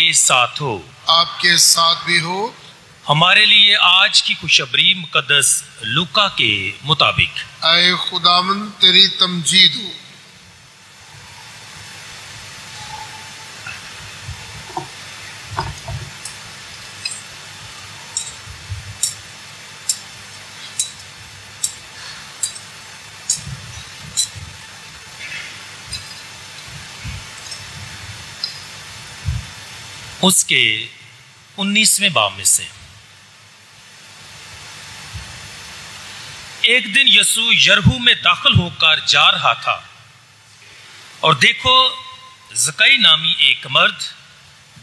کے ساتھ ہو، آپ کے ساتھ بھی ہو۔ ہمارے لیے آج کی خوشخبری مقدس لوکا کے مطابق۔ اے خداوند تیری تمجید ہو۔ اس کے 19ویں باب میں سے ایک دن یسوع یرہو میں داخل ہو کر جا رہا تھا، اور دیکھو زکئی نامی ایک مرد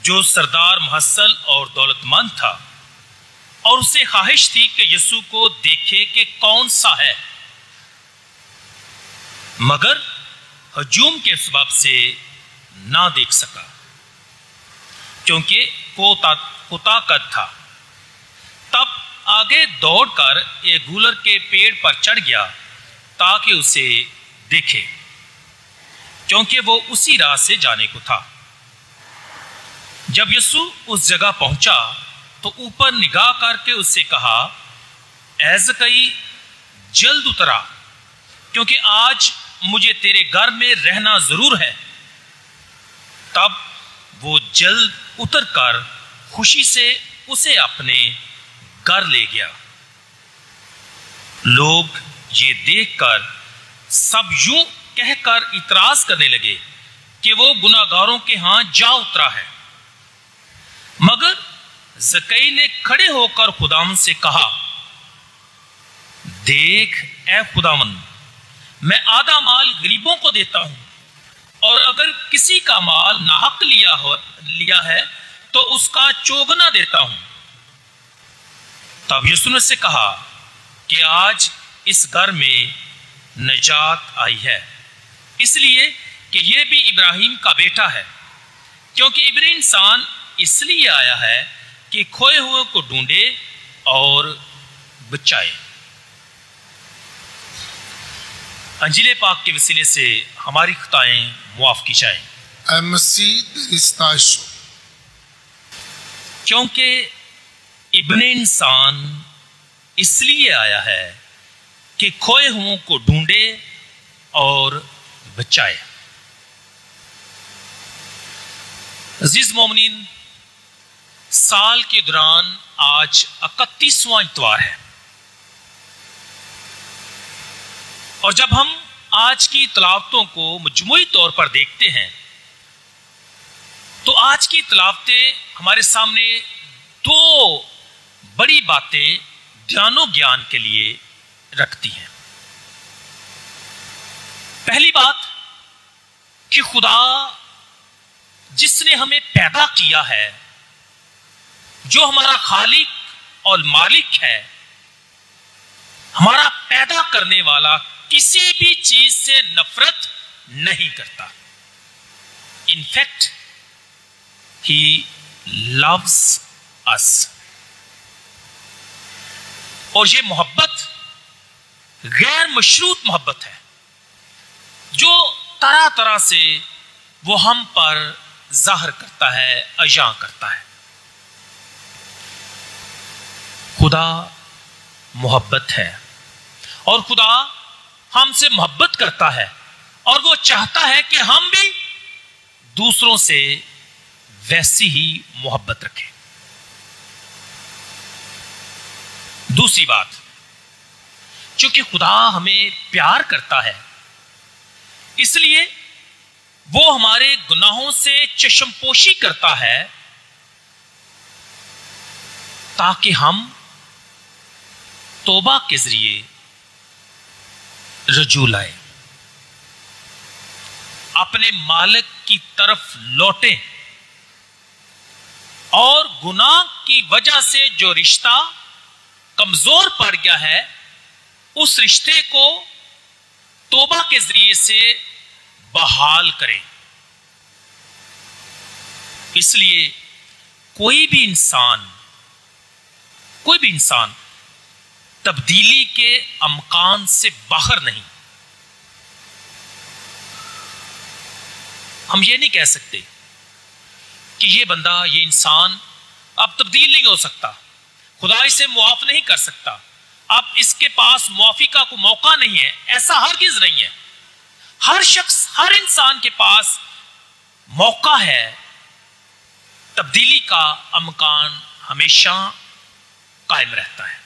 جو سردار محصل اور دولت مند تھا، اور اسے خواہش تھی کہ یسوع کو دیکھے کہ کون سا ہے، مگر ہجوم کے سبب سے نہ دیکھ سکا کیونکہ کوتا قد تھا۔ تب آگے دوڑ کر ایک گولر کے پیڑ پر چڑھ گیا تاکہ اسے دیکھے، کیونکہ وہ اسی راہ سے جانے کو تھا۔ جب یسوع اس جگہ پہنچا تو اوپر نگاہ کر کے اس سے کہا، اے زکئی جلد اترا، کیونکہ آج مجھے تیرے گھر میں رہنا ضرور ہے۔ تب وہ جلد اتر کر خوشی سے اسے اپنے گھر لے گیا۔ لوگ یہ دیکھ کر سب یوں کہہ کر اعتراض کرنے لگے کہ وہ گناہگاروں کے ہاں جا اترا ہے۔ مگر زکئی نے کھڑے ہو کر خداوند سے کہا، دیکھ اے خداوند، میں آدھا مال غریبوں کو دیتا ہوں، اور اگر کسی کا مال ناحق لیا ہے تو اس کا چوگنا دیتا ہوں۔ تب یسوع نے سے کہا کہ آج اس گھر میں نجات آئی ہے، اس لیے کہ یہ بھی ابراہیم کا بیٹا ہے، کیونکہ ابن انسان اس لیے آیا ہے کہ کھوئے ہوئے کو ڈھونڈے اور بچائے۔ انجیل پاک کے وسیلے سے ہماری خطائیں معاف کی جائیں۔ اے مسیح تیری ستائش ہو۔ کیونکہ ابن انسان اس لیے آیا ہے کہ کھوئے ہوئوں کو ڈھونڈے اور بچائے۔ عزیز مومنین، سال کے دوران آج 31واں اتوار ہے، اور جب ہم آج کی تلاوتوں کو مجموعی طور پر دیکھتے ہیں تو آج کی تلاوتیں ہمارے سامنے دو بڑی باتیں دھیان و گیان کے لیے رکھتی ہیں۔ پہلی بات کہ خدا جس نے ہمیں پیدا کیا ہے، جو ہمارا خالق اور مالک ہے، ہمارا پیدا کرنے والا کسی بھی چیز سے نفرت نہیں کرتا۔ ان فیکٹ ہی لوز اس، اور یہ محبت غیر مشروط محبت ہے جو طرح طرح سے وہ ہم پر ظاہر کرتا ہے، عیاں کرتا ہے۔ خدا محبت ہے، اور خدا ہم سے محبت کرتا ہے، اور وہ چاہتا ہے کہ ہم بھی دوسروں سے ویسی ہی محبت رکھیں۔ دوسری بات، چونکہ خدا ہمیں پیار کرتا ہے، اس لیے وہ ہمارے گناہوں سے چشم پوشی کرتا ہے تاکہ ہم توبہ کے ذریعے رجوع لائیں، اپنے مالک کی طرف لوٹیں، اور گناہ کی وجہ سے جو رشتہ کمزور پڑ گیا ہے اس رشتے کو توبہ کے ذریعے سے بحال کریں۔ اس لیے کوئی بھی انسان تبدیلی کے امکان سے باہر نہیں۔ ہم یہ نہیں کہہ سکتے کہ یہ بندہ، یہ انسان اب تبدیل نہیں ہو سکتا، خدا اسے معاف نہیں کر سکتا، اب اس کے پاس معافی کا کوئی موقع نہیں ہے، ایسا ہرگز نہیں ہے۔ ہر شخص، ہر انسان کے پاس موقع ہے، تبدیلی کا امکان ہمیشہ قائم رہتا ہے۔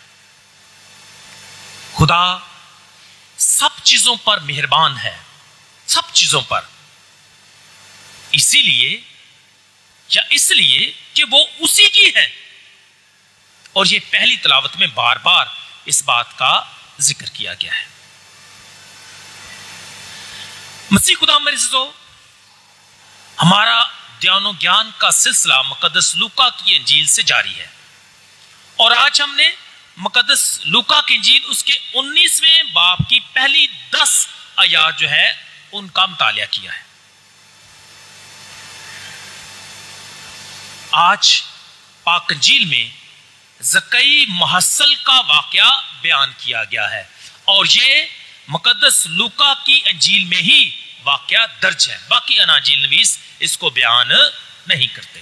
خدا سب چیزوں پر مہربان ہے، سب چیزوں پر، اسی لیے یا اس لیے کہ وہ اسی کی ہے، اور یہ پہلی تلاوت میں بار بار اس بات کا ذکر کیا گیا ہے۔ مسیح خدا میرے عزیزو، ہمارا دھیان و گیان کا سلسلہ مقدس لوکا کی انجیل سے جاری ہے، اور آج ہم نے مقدس لوکا کی انجیل اس کے 19ویں باب کی پہلی 10 آیات جو ہے ان کا مطالعہ کیا ہے۔ آج پاک انجیل میں زکئی محصل کا واقعہ بیان کیا گیا ہے، اور یہ مقدس لوکا کی انجیل میں ہی واقعہ درج ہے، باقی اناجیل نویس اس کو بیان نہیں کرتے۔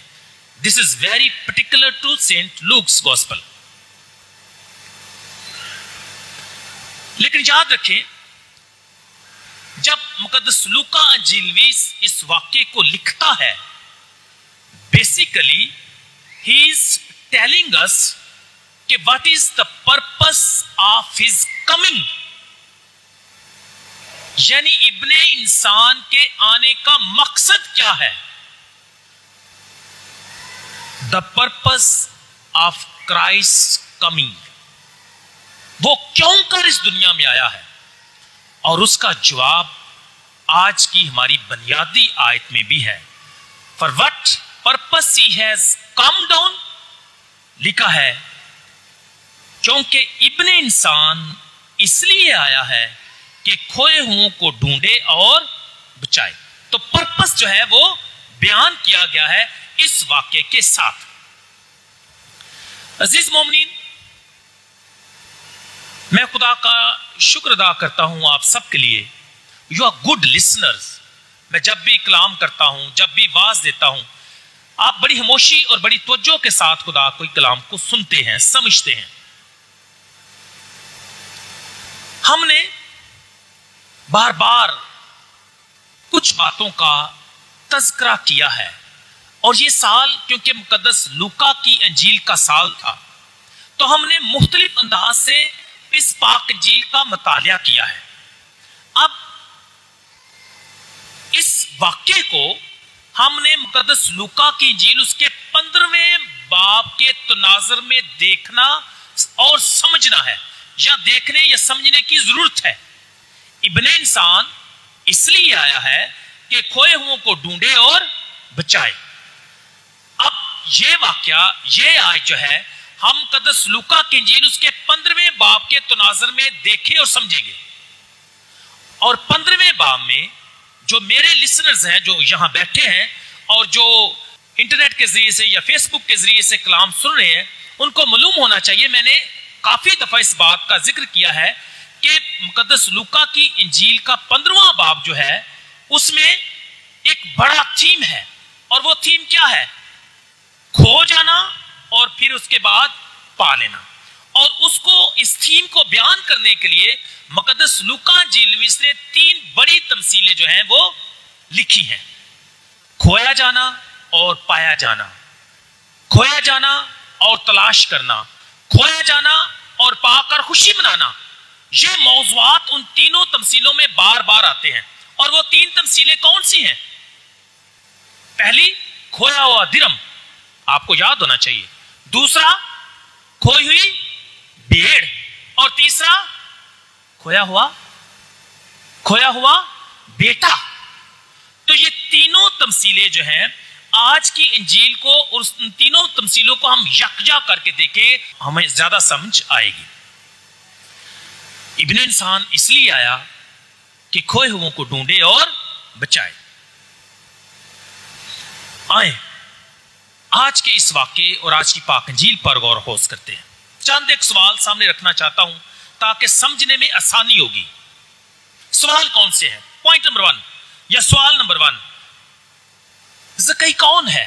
This is very particular to Saint Luke's Gospel۔ لیکن یاد رکھیں، جب مقدس لوکا انجیل نویس اس واقعے کو لکھتا ہے، basically he is telling us کہ what is the purpose of his coming، یعنی ابن انسان کے آنے کا مقصد کیا ہے۔ The purpose of Christ's coming، وہ کیوں کر اس دنیا میں آیا ہے، اور اس کا جواب آج کی ہماری بنیادی آیت میں بھی ہے۔ For what purpose he has come down، لکھا ہے کیونکہ ابن انسان اس لیے آیا ہے کہ کھوئے ہوں کو ڈھونڈے اور بچائے۔ تو پرپس جو ہے وہ بیان کیا گیا ہے اس واقعے کے ساتھ۔ عزیز مومنین، میں خدا کا شکر ادا کرتا ہوں آپ سب کے لیے، یو آر گڈ لسنرز۔ میں جب بھی کلام کرتا ہوں، جب بھی واعظ دیتا ہوں، آپ بڑی خاموشی اور بڑی توجہ کے ساتھ خدا کے کلام کو سنتے ہیں، سمجھتے ہیں۔ ہم نے بار بار کچھ باتوں کا تذکرہ کیا ہے، اور یہ سال کیونکہ مقدس لوکا کی انجیل کا سال تھا، تو ہم نے مختلف انداز سے اس پاک انجیل کا مطالعہ کیا ہے۔ اب اس واقعے کو ہم نے مقدس لوکا کی انجیل اس کے 15ویں باب کے تناظر میں دیکھنا اور سمجھنا ہے، یا دیکھنے یا سمجھنے کی ضرورت ہے۔ ابن انسان اس لیے آیا ہے کہ کھوئے ہوں کو ڈھونڈے اور بچائے۔ اب یہ واقعہ، یہ آیت جو ہے، ہم مقدس لوکا کی انجیل اس کے 15ویں باب کے تناظر میں دیکھیں اور سمجھیں گے، اور 15ویں باب میں جو میرے لسنرز ہیں، جو یہاں بیٹھے ہیں اور جو انٹرنیٹ کے ذریعے سے یا فیس بک کے ذریعے سے کلام سن رہے ہیں، ان کو معلوم ہونا چاہیے، میں نے کافی دفعہ اس بات کا ذکر کیا ہے کہ مقدس لوکا کی انجیل کا 15واں باب جو ہے، اس میں ایک بڑا تھیم ہے، اور وہ تھیم کیا ہے؟ کھو جانا اور پھر اس کے بعد پا لینا۔ اور اس تھیم کو بیان کرنے کے لیے مقدس لوکا انجیل نویس نے 3 بڑی تمثیلیں جو ہیں وہ لکھی ہیں: کھویا جانا اور پایا جانا، کھویا جانا اور تلاش کرنا، کھویا جانا اور پا کر خوشی منانا۔ یہ موضوعات ان تینوں تمثیلوں میں بار بار آتے ہیں، اور وہ 3 تمثیلیں کون سی ہیں؟ پہلی، کھویا ہوا درم، آپ کو یاد ہونا چاہیے۔ دوسرا، کھوئی ہوئی بھیڑ، اور تیسرا، کھویا ہوا بیٹا۔ تو یہ تینوں تمثیلیں جو ہیں، آج کی انجیل کو اور ان تینوں تمثیلوں کو ہم یکجا کر کے دیکھیں، ہمیں زیادہ سمجھ آئے گی۔ ابن انسان اس لیے آیا کہ کھوئے ہوئوں کو ڈھونڈے اور بچائے۔ آئیں آج کے اس واقعے اور آج کی پاک انجیل پر غور و خوض کرتے ہیں۔ چند ایک سوال سامنے رکھنا چاہتا ہوں تاکہ سمجھنے میں آسانی ہوگی۔ سوال کون سے ہیں؟ پوائنٹ نمبر 1 یا سوال نمبر 1، زکئی کون ہے؟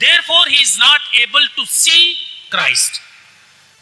Therefore he is not able to see Christ,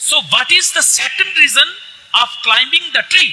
So what is the second reason of climbing the tree?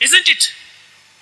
isn't it?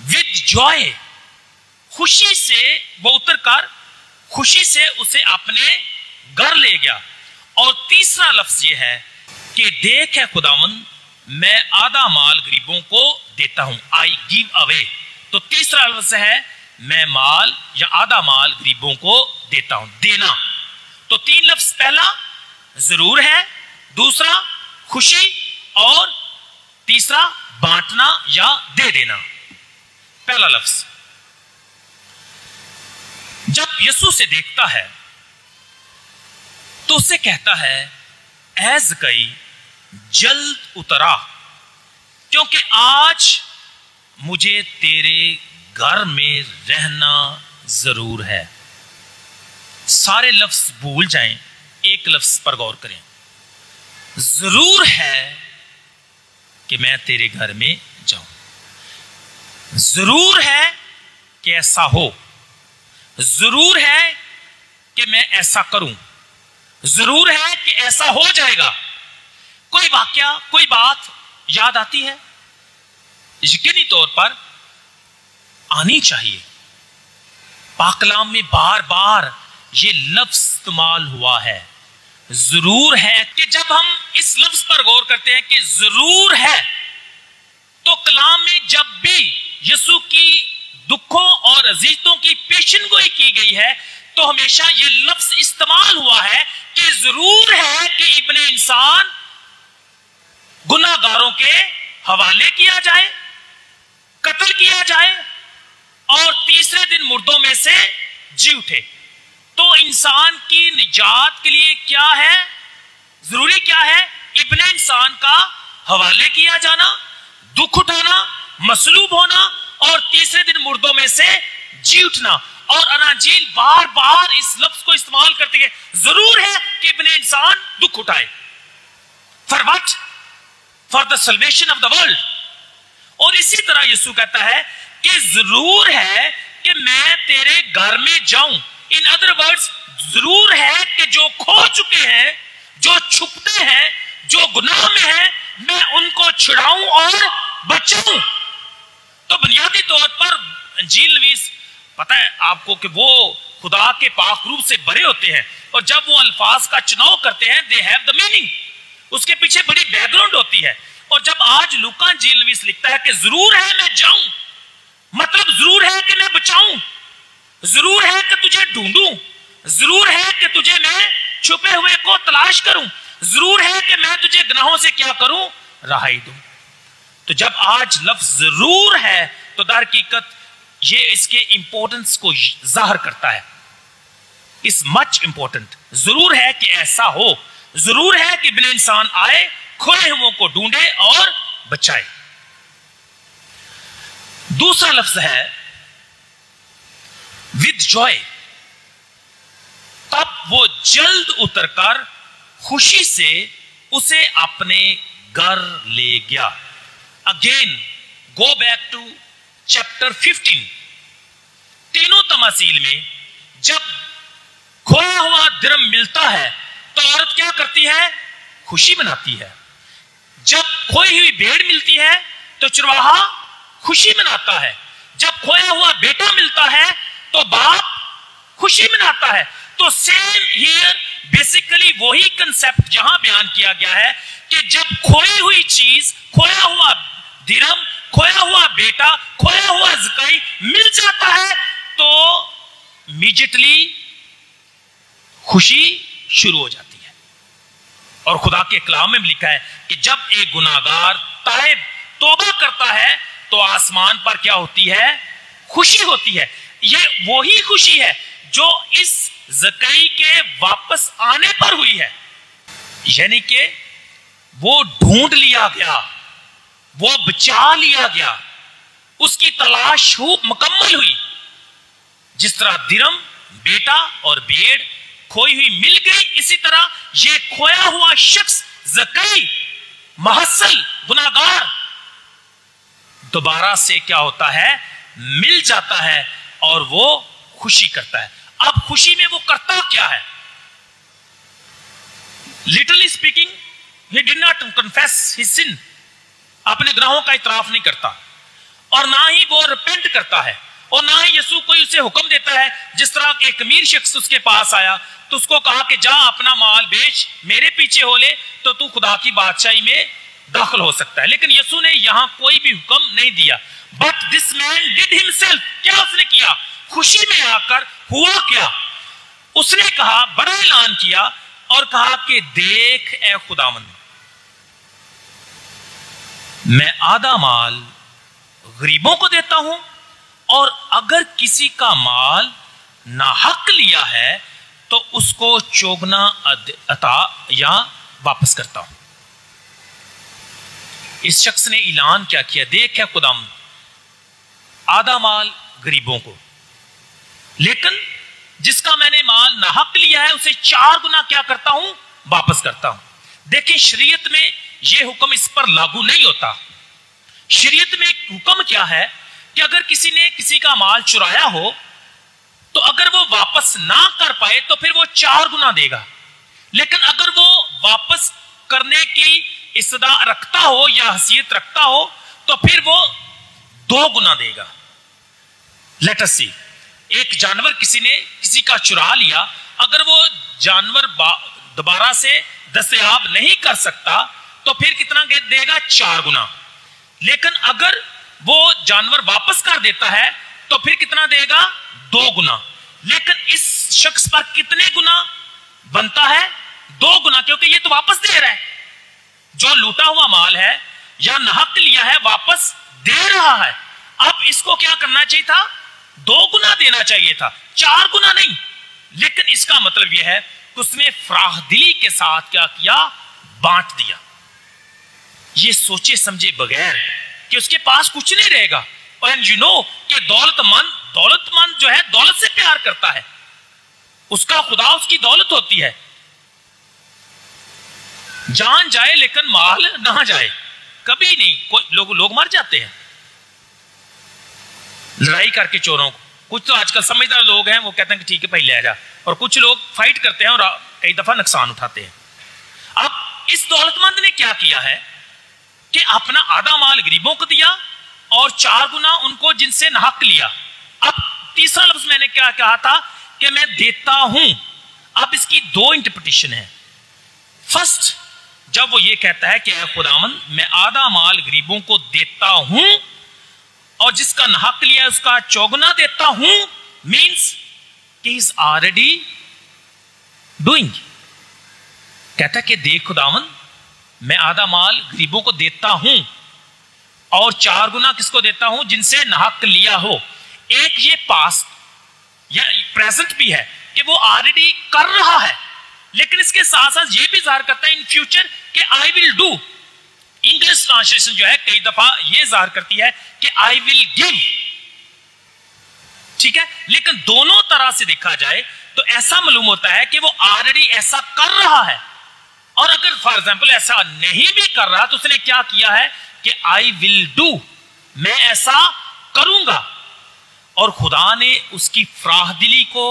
with joy, خوشی سے وہ اتر کر خوشی سے اسے اپنے گھر لے گیا. اور تیسرا لفظ یہ ہے کہ دیکھ ہے خداوند میں آدھا مال غریبوں کو دیتا ہوں. I give away. تو تیسرا لفظ ہے میں مال یا آدھا مال غریبوں کو دیتا ہوں. دینا. تو تین لفظ، پہلا ضرور ہے، دوسرا خوشی، اور تیسرا بانٹنا یا دے دینا. پہلا لفظ جب یسوع سے دیکھتا ہے تو اسے کہتا ہے اے زکئی جلد اترا، کیونکہ آج مجھے تیرے گھر میں رہنا ضرور ہے. سارے لفظ بھول جائیں، ایک لفظ پر غور کریں. ضرور ہے کہ میں تیرے گھر میں جاؤں. ضرور ہے کہ ایسا ہو. ضرور ہے کہ میں ایسا کروں. ضرور ہے کہ ایسا ہو جائے گا. کوئی واقعہ، کوئی بات یاد آتی ہے، یقینی طور پر آنی چاہیے. پاک کلام میں بار بار یہ لفظ استعمال ہوا ہے. ضرور ہے کہ جب ہم اس لفظ پر غور کرتے ہیں کہ ضرور ہے، تو کلام میں جب بھی یسوع کی دکھوں اور اذیتوں کی پیشن گوئی کی گئی ہے تو ہمیشہ یہ لفظ استعمال ہوا ہے کہ ضرور ہے کہ ابن انسان گناہ گاروں کے حوالے کیا جائے، قتل کیا جائے اور تیسرے دن مردوں میں سے جی اٹھے. تو انسان کی نجات کے لیے کیا ہے، ضروری کیا ہے؟ ابن انسان کا حوالے کیا جانا، دکھ اٹھانا، مصلوب ہونا اور تیسرے دن مردوں میں سے جی اٹھنا. اور اناجیل بار بار اس لفظ کو استعمال کرتی ہے، ضرور ہے کہ ابن انسان دکھ اٹھائے. For what? For the salvation of the world. اور اسی طرح یسوع کہتا ہے کہ ضرور ہے کہ میں تیرے گھر میں جاؤں. In other words, ضرور ہے کہ جو کھو چکے ہیں، جو چھپتے ہیں، جو گناہ میں ہیں، میں ان کو چھڑاؤں اور بچاؤں. تو بنیادی طور پر انجیل نویس پتہ ہے آپ کو کہ وہ خدا کے پاک روح سے بھرے ہوتے ہیں، اور جب وہ الفاظ کا چناؤ کرتے ہیں they have the meaning. اس کے پیچھے بڑی بیک گراؤنڈ ہوتی ہے. اور جب آج لوکا انجیل نویس لکھتا ہے کہ ضرور ہے میں جاؤں، مطلب ضرور ہے کہ میں بچاؤں، ضرور ہے کہ تجھے ڈھونڈوں، ضرور ہے کہ تجھے میں چھپے ہوئے کو تلاش کروں، ضرور ہے کہ میں تجھے گناہوں سے کیا کروں، رہائی دوں. تو جب آج لفظ ضرور ہے تو در حقیقت یہ اس کے امپورٹنس کو ظاہر کرتا ہے. اس مچ امپورٹنٹ. ضرور ہے کہ ایسا ہو، ضرور ہے کہ ابن انسان آئے، کھوئے ہوئوں کو ڈھونڈے اور بچائے. دوسرا لفظ ہے with joy. تب وہ جلد اتر کر خوشی سے اسے اپنے گھر لے گیا. Again, go back to chapter 15. تینوں تماثیل میں جب کھویا ہوا درم ملتا ہے تو عورت کیا کرتی ہے؟ خوشی مناتی ہے. جب کھوئی ہوئی بھیڑ ملتی ہے تو چرواہا خوشی مناتا ہے. جب کھویا ہوا بیٹا ملتا ہے تو باپ خوشی مناتا ہے. تو سیم ہیئر بیسیکلی وہی کنسپٹ جہاں بیان کیا گیا ہے کہ جب کھوئی ہوئی چیز، کھویا ہوا درم، کھویا ہوا بیٹا، کھویا ہوا زکئی مل جاتا ہے تو امیڈیٹلی خوشی شروع ہو جاتی ہے. اور خدا کے کلام میں بھی لکھا ہے کہ جب ایک گناہگار تائب توبہ کرتا ہے تو آسمان پر کیا ہوتی ہے؟ خوشی ہوتی ہے. یہ وہی خوشی ہے جو اس زکئی کے واپس آنے پر ہوئی ہے. یعنی کہ وہ ڈھونڈ لیا گیا، وہ بچا لیا گیا، اس کی تلاش مکمل ہوئی. جس طرح درم، بیٹا اور بھیڑ کھوئی ہوئی مل گئی، اسی طرح یہ کھویا ہوا شخص زکئی محصل گناہگار دوبارہ سے کیا ہوتا ہے؟ مل جاتا ہے اور وہ خوشی کرتا ہے. اب خوشی میں وہ کرتا کیا ہے؟ literally speaking, he did not confess his sin. اپنے گناہوں کا اعتراف نہیں کرتا. اور نہ ہی وہ ریپینٹ کرتا ہے، اور نہ ہی یسوع کوئی اسے حکم دیتا ہے. جس طرح ایک امیر شخص اس کے پاس آیا تو اس کو کہا کہ جا اپنا مال بیچ میرے پیچھے ہو لے تو تو خدا کی بادشاہی میں داخل ہو سکتا ہے. لیکن یسوع نے یہاں کوئی بھی حکم نہیں دیا. بٹ دس مین ڈڈ ہمسیلف، کیا اس نے کیا؟ خوشی میں آ کر ہوا کیا؟ اس نے کہا، بڑا اعلان کیا اور کہا کہ دیکھ اے خداوند، میں آدھا مال غریبوں کو دیتا ہوں، اور اگر کسی کا مال ناحق لیا ہے تو اس کو چوگنا عطا یا واپس کرتا ہوں. اس شخص نے اعلان کیا کیا، دیکھ اے خداوند، آدھا مال غریبوں کو، لیکن جس کا میں نے مال ناحق لیا ہے اسے 4 گنا کیا کرتا ہوں؟ واپس کرتا ہوں. دیکھیں شریعت میں یہ حکم اس پر لاگو نہیں ہوتا. شریعت میں ایک حکم کیا ہے کہ اگر کسی نے کسی کا مال چرایا ہو تو اگر وہ واپس نہ کر پائے تو پھر وہ 4 گنا دے گا. لیکن اگر وہ واپس کرنے کی استطاعت رکھتا ہو یا حیثیت رکھتا ہو تو پھر وہ 2 گنا دے گا. لیٹ اس سی، ایک جانور کسی نے کسی کا چرا لیا، اگر وہ جانور دوبارہ سے دستیاب نہیں کر سکتا تو پھر کتنا دے گا؟ 4 گنا. لیکن اگر وہ جانور واپس کر دیتا ہے تو پھر کتنا دے گا؟ 2 گنا. لیکن اس شخص پر کتنے گنا بنتا ہے؟ 2 گنا، کیونکہ یہ تو واپس دے رہا ہے. جو لوٹا ہوا مال ہے یا ناحق لیا ہے واپس دے رہا ہے. اب اس کو کیا کرنا چاہیے تھا؟ 2 گنا دینا چاہیے تھا، 4 گنا نہیں. لیکن اس کا مطلب یہ ہے کہ اس نے فراخ دلی کے ساتھ کیا کیا؟ بانٹ دیا. یہ سوچے سمجھے بغیر کہ اس کے پاس کچھ نہیں رہے گا. اور یو نو کہ دولت مند جو ہے دولت سے پیار کرتا ہے، اس کا خدا اس کی دولت ہوتی ہے. جان جائے لیکن مال نہ جائے، کبھی نہیں. لوگ مر جاتے ہیں لڑائی کر کے چوروں کو. کچھ تو آج کل سمجھدار لوگ ہیں، وہ کہتے ہیں کہ ٹھیک ہے بھائی لے جا، اور کچھ لوگ فائٹ کرتے ہیں اور کئی دفعہ نقصان اٹھاتے ہیں. اب اس دولت مند نے کیا کیا ہے کہ اپنا آدھا مال غریبوں کو دیا اور 4 گنا ان کو جن سے ناحق لیا. اب تیسرا لفظ میں نے کیا کہا تھا کہ میں دیتا ہوں. اب اس کی 2 انٹرپریٹیشن ہے. فرسٹ، جب وہ یہ کہتا ہے کہ اے خداوند میں آدھا مال غریبوں کو دیتا ہوں اور جس کا ناحق لیا اس کا 4 گنا دیتا ہوں، مینس کہ ہی از آلریڈی ڈوئنگ. کہتا ہے کہ دیکھ خداوند میں آدھا مال غریبوں کو دیتا ہوں اور 4 گنا کس کو دیتا ہوں؟ جن سے ناحق لیا ہو. ایک یہ پاسٹ یا پریزنٹ بھی ہے کہ وہ آلریڈی کر رہا ہے، لیکن اس کے ساتھ ساتھ یہ بھی ظاہر کرتا ہے ان فیوچر کہ آئی ول ڈو. انگلش ٹرانسلیشن جو ہے کئی دفعہ یہ ظاہر کرتی ہے کہ آئی ول گیو. ٹھیک ہے، لیکن دونوں طرح سے دیکھا جائے تو ایسا معلوم ہوتا ہے کہ وہ آلریڈی ایسا کر رہا ہے. اور اگر فار ایگزامپل ایسا نہیں بھی کر رہا تو اس نے کیا کیا ہے کہ آئی ول ڈو، میں ایسا کروں گا. اور خدا نے اس کی فراخ دلی کو،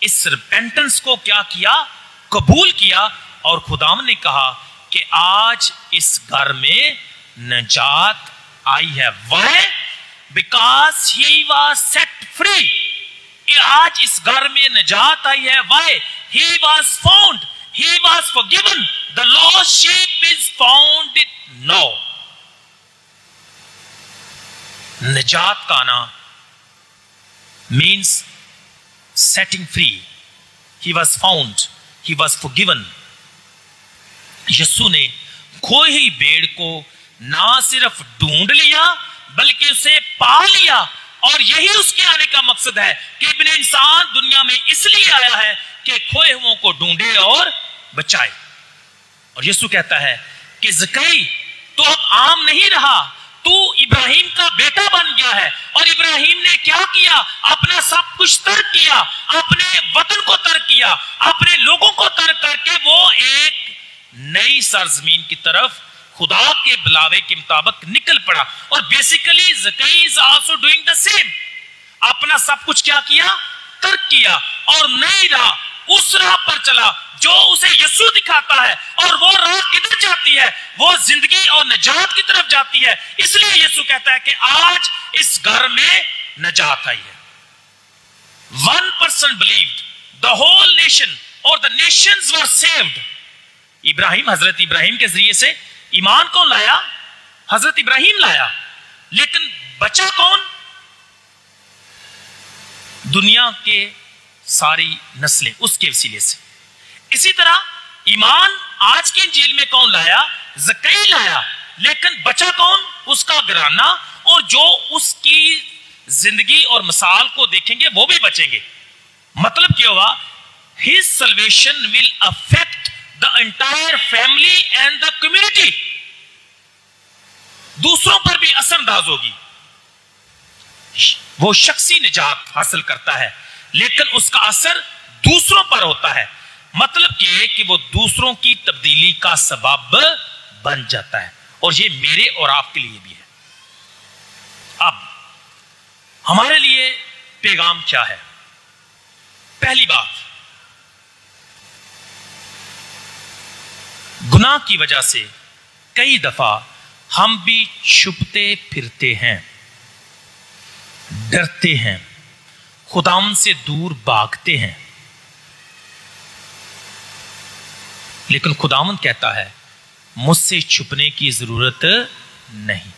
اس ریپینٹنس کو کیا کیا؟ قبول کیا. اور خدا نے کہا کہ آج اس گھر میں نجات آئی ہے. Why? Because he was set free. آج اس گھر میں نجات آئی ہے. Why? He was found. He was forgiven. The lost sheep is found now. نجات کا آنا means setting free. He was found. He was forgiven. یسوع نے کھوئی ہوئی بھیڑ کو نہ صرف ڈھونڈ لیا بلکہ اسے پا لیا. اور یہی اس کے آنے کا مقصد ہے کہ ابن انسان دنیا میں اس لیے آیا ہے کہ کھوئے ہوئوں کو ڈھونڈے اور بچائے. اور یسوع کہتا ہے کہ زکئی تو اب عام نہیں رہا، تو ابراہیم کا بیٹا بن گیا ہے. اور ابراہیم نے کیا کیا؟ اپنا سب کچھ ترک کیا، اپنے وطن کو ترک کیا، اپنے لوگوں کو ترک کر کے وہ ایک نئی سرزمین کی طرف خدا کے بلاوے کے مطابق نکل پڑا. اور basically Zakai is also doing the same. اپنا سب کچھ کیا کیا؟ ترک کیا اور نہیں رہا. اس راہ پر چلا جو اسے یسوع دکھاتا ہے، اور وہ راہ کدھر جاتی ہے؟ وہ زندگی اور نجات کی طرف جاتی ہے۔ اس لیے یسوع کہتا ہے کہ آج اس گھر میں نجات آئی ہے۔ One person believed, the whole nation or the nations were saved. حضرت ابراہیم کے ذریعے سے ایمان کون لایا؟ حضرت ابراہیم لایا، لیکن بچا کون؟ دنیا کے ساری نسلیں اس کے وسیلے سے۔ اسی طرح ایمان آج کی انجیل میں کون لایا؟ زکریا لایا، لیکن بچا کون؟ اس کا گھرانہ، اور جو اس کی زندگی اور مثال کو دیکھیں گے وہ بھی بچیں گے۔ مطلب کیا ہوا؟ His salvation will affect the entire family and the community. دوسروں پر بھی اثر انداز ہوگی۔ وہ شخصی نجات حاصل کرتا ہے، لیکن اس کا اثر دوسروں پر ہوتا ہے۔ مطلب کہ وہ دوسروں کی تبدیلی کا سبب بن جاتا ہے، اور یہ میرے اور آپ کے لیے بھی ہے۔ اب ہمارے لیے پیغام کیا ہے؟ پہلی بات، گناہ کی وجہ سے کئی دفعہ ہم بھی چھپتے پھرتے ہیں، ڈرتے ہیں، خداوند سے دور بھاگتے ہیں، لیکن خداوند کہتا ہے مجھ سے چھپنے کی ضرورت نہیں۔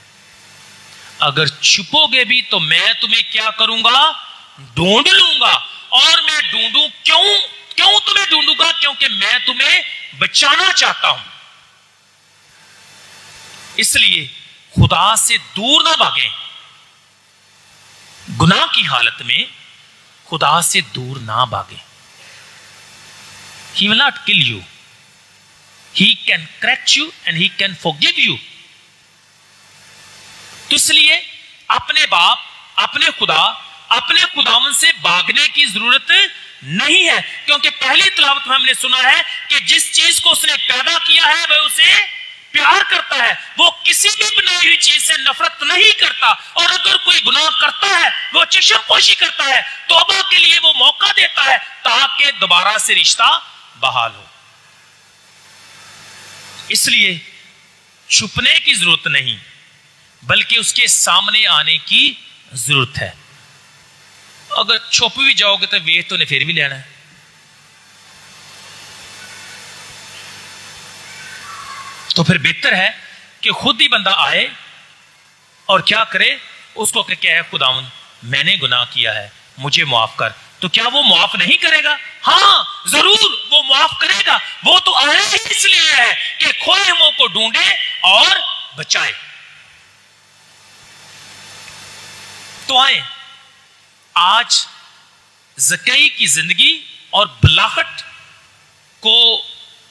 اگر چھپو گے بھی تو میں تمہیں کیا کروں گا؟ ڈھونڈ لوں گا۔ اور میں ڈھونڈوں کیوں تمہیں ڈھونڈوں گا؟ کیونکہ میں تمہیں بچانا چاہتا ہوں۔ اس لیے خدا سے دور نہ بھاگیں۔ گناہ کی حالت میں خدا سے دور نہ بھاگیں۔ He will not kill you. He can correct you and he can forgive you. تو اس لیے اپنے باپ، اپنے خدا، اپنے خداوند سے بھاگنے کی ضرورت نہیں ہے، کیونکہ پہلی تلاوت میں ہم نے سنا ہے کہ جس چیز کو اس نے پیدا کیا ہے وہ اسے پیار کرتا ہے، وہ کسی بھی بنائی ہوئی چیز سے نفرت نہیں کرتا، اور اگر کوئی گناہ کرتا ہے وہ چشم پوشی کرتا ہے، توبہ کے لیے وہ موقع دیتا ہے تاکہ دوبارہ سے رشتہ بحال ہو۔ اس لیے چھپنے کی ضرورت نہیں، بلکہ اس کے سامنے آنے کی ضرورت ہے۔ اگر چھپ بھی جاؤ گے تو ویٹ تو نے پھر بھی لینا ہے۔ تو پھر بہتر ہے کہ خود ہی بندہ آئے اور کیا کرے؟ اس کو کہ ہے خداوند میں نے گناہ کیا ہے، مجھے معاف کر۔ تو کیا وہ معاف نہیں کرے گا؟ ہاں ضرور وہ معاف کرے گا۔ وہ تو آیا اس لیے ہے کہ کھوئے ہوئوں کو ڈھونڈے اور بچائے۔ تو آئیں آج زکریا کی زندگی اور بلاہٹ کو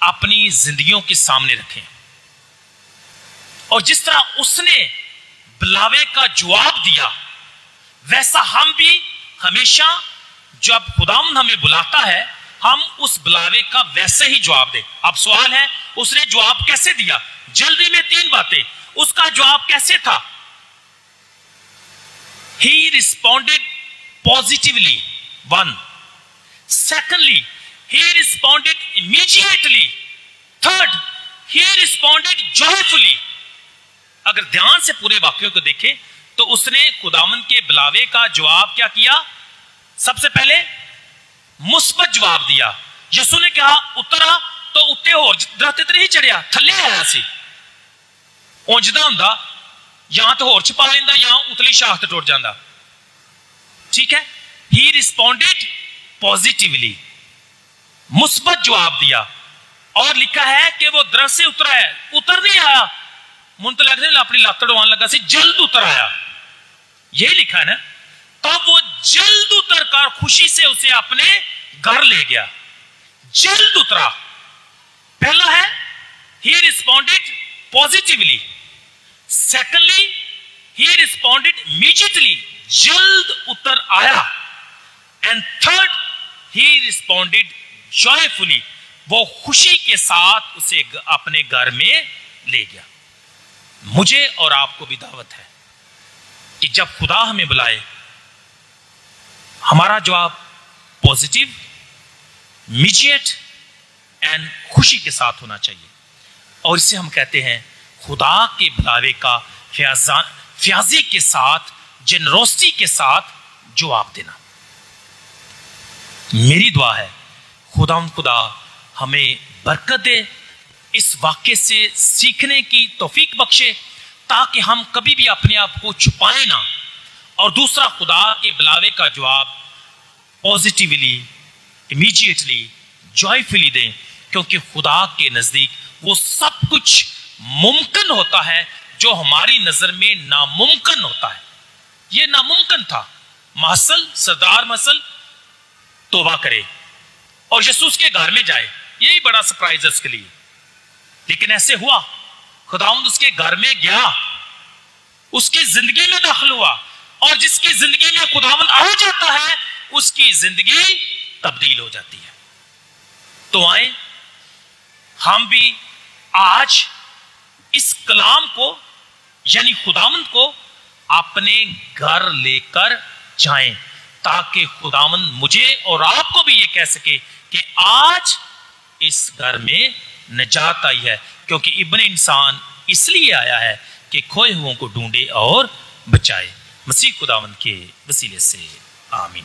اپنی زندگیوں کے سامنے رکھیں، اور جس طرح اس نے بلاوے کا جواب دیا ویسا ہم بھی ہمیشہ جب خداوند ہمیں بلاتا ہے ہم اس بلاوے کا ویسے ہی جواب دیں۔ اب سوال ہے اس نے جواب کیسے دیا؟ جلدی میں 3 باتیں۔ اس کا جواب کیسے تھا؟ He responded positively. 1. Secondly, he responded immediately. 3rd, he responded joyfully. اگر دھیان سے پورے واقعے کو دیکھیں تو اس نے خداوند کے بلاوے کا جواب کیا کیا؟ سب سے پہلے مثبت جواب دیا۔ یسوع نے کہا اترا تو اتنے اور درخت تے نہیں چڑھیا، تھلے آیا سی۔ اونجدا ہوندا یا تو اور چھپا لیندا یا اتلی شاخ تے ٹوٹ جاندا۔ ٹھیک ہے، ہی ریسپونڈیڈ پازیٹیولی، مثبت جواب دیا، اور لکھا ہے کہ وہ درخت سے اترا ہے، اتر نہیں آیا من تو لگتا ہے اپنی لات ڈوان لگا سی، جلد اتر آیا۔ یہی لکھا ہے نا، تب وہ جلد اتر کر خوشی سے اسے اپنے گھر لے گیا۔ جلد اترا، پہلا ہے he responded positively. Secondly, he responded immediately. جلد اتر آیا. And third, he responded joyfully. وہ خوشی کے ساتھ اسے اپنے گھر میں لے گیا۔ مجھے اور آپ کو بھی دعوت ہے کہ جب خدا ہمیں بلائے ہمارا جواب پازیٹیو immediate and خوشی کے ساتھ ہونا چاہیے. اور اسے ہم کہتے ہیں خدا کے بلاوے کا فیاضی کے ساتھ، جنروسٹی کے ساتھ جواب دینا. میری دعا ہے خدا ہمیں برکت دے، اس واقعے سے سیکھنے کی توفیق بخشے، تاکہ ہم کبھی بھی اپنے آپ کو چھپائیں نہ، اور دوسرا خدا کے بلاوے کا جواب پازیٹیولی، امیڈیٹلی، جوائفلی دیں، کیونکہ خدا کے نزدیک وہ سب کچھ ممکن ہوتا ہے جو ہماری نظر میں ناممکن ہوتا ہے. یہ ناممکن تھا. محصل سردار محصل توبہ کرے اور یسوع کے گھر میں جائے، یہی بڑا سرپرائز ہے اس کے لیے. لیکن ایسے ہوا، خداوند اس کے گھر میں گیا، اس کی زندگی میں داخل ہوا، اور جس کی زندگی میں خداوند آ جاتا ہے اس کی زندگی تبدیل ہو جاتی ہے. تو آئیں ہم بھی آج اس کلام کو یعنی خداوند کو اپنے گھر لے کر جائیں، تاکہ خداوند مجھے اور آپ کو بھی یہ کہہ سکے کہ آج اس گھر میں نجات آئی ہے، کیونکہ ابن انسان اس لیے آیا ہے کہ کھوئے ہوئوں کو ڈھونڈے اور بچائے. مسیح خداوند کے وسیلے سے آمین.